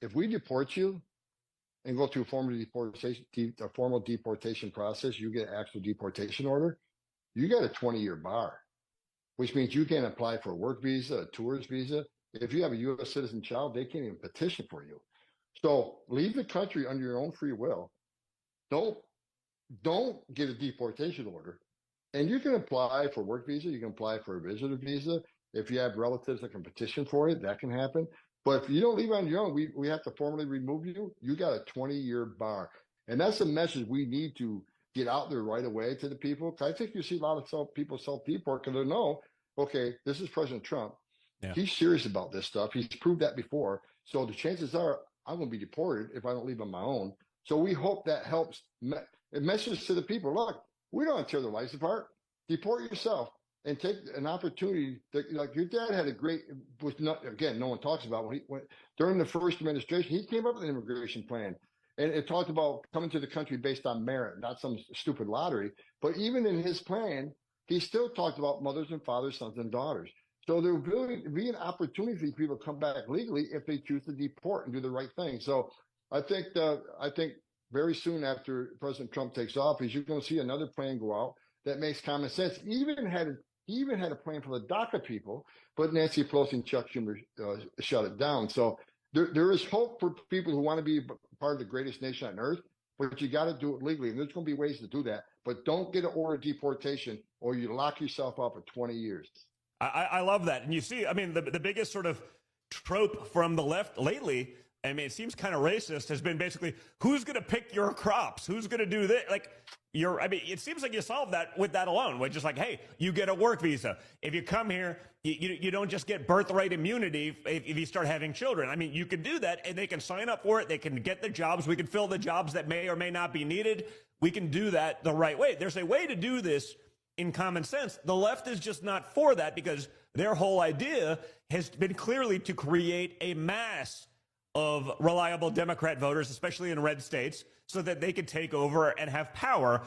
if we deport you and go through a formal deportation process, you get an actual deportation order, you got a 20-year bar, which means you can't apply for a work visa, a tourist visa. If you have a U.S. citizen child, they can't even petition for you. So leave the country under your own free will. Don't get a deportation order. And you can apply for a work visa. You can apply for a visitor visa. If you have relatives that can petition for it, that can happen. But if you don't leave on your own, we have to formally remove you. You got a 20-year bar. And that's a message we need to get out there right away to the people. I think you see a lot of people self-deport because they know, okay, this is President Trump. Yeah. He's serious about this stuff. He's proved that before. So the chances are I'm going to be deported if I don't leave on my own. So we hope that helps. It messages to the people, look, we don't tear their lives apart. Deport yourself and take an opportunity. Like your dad had a great, which not, again, no one talks about when during the first administration, he came up with an immigration plan. And it talked about coming to the country based on merit, not some stupid lottery. But even in his plan, he still talked about mothers and fathers, sons and daughters. So there will be an opportunity for people to come back legally if they choose to deport and do the right thing. So I think very soon after President Trump takes office, you're going to see another plan go out that makes common sense. He even had a plan for the DACA people, but Nancy Pelosi and Chuck Schumer shut it down. So there is hope for people who want to be part of the greatest nation on earth, but you got to do it legally. And there's going to be ways to do that. But don't get an order of deportation or you lock yourself up for 20 years. I love that. And you see, I mean, the biggest sort of trope from the left lately, I mean, it seems kind of racist, has been basically, who's going to pick your crops? Who's going to do this? Like, I mean, it seems like you solve that with that alone, which is like, hey, you get a work visa. If you come here, you don't just get birthright immunity if you start having children. I mean, you can do that, and they can sign up for it. They can get the jobs. We can fill the jobs that may or may not be needed. We can do that the right way. There's a way to do this in common sense. The left is just not for that because their whole idea has been clearly to create a mass of reliable Democrat voters, especially in red states, so that they could take over and have power.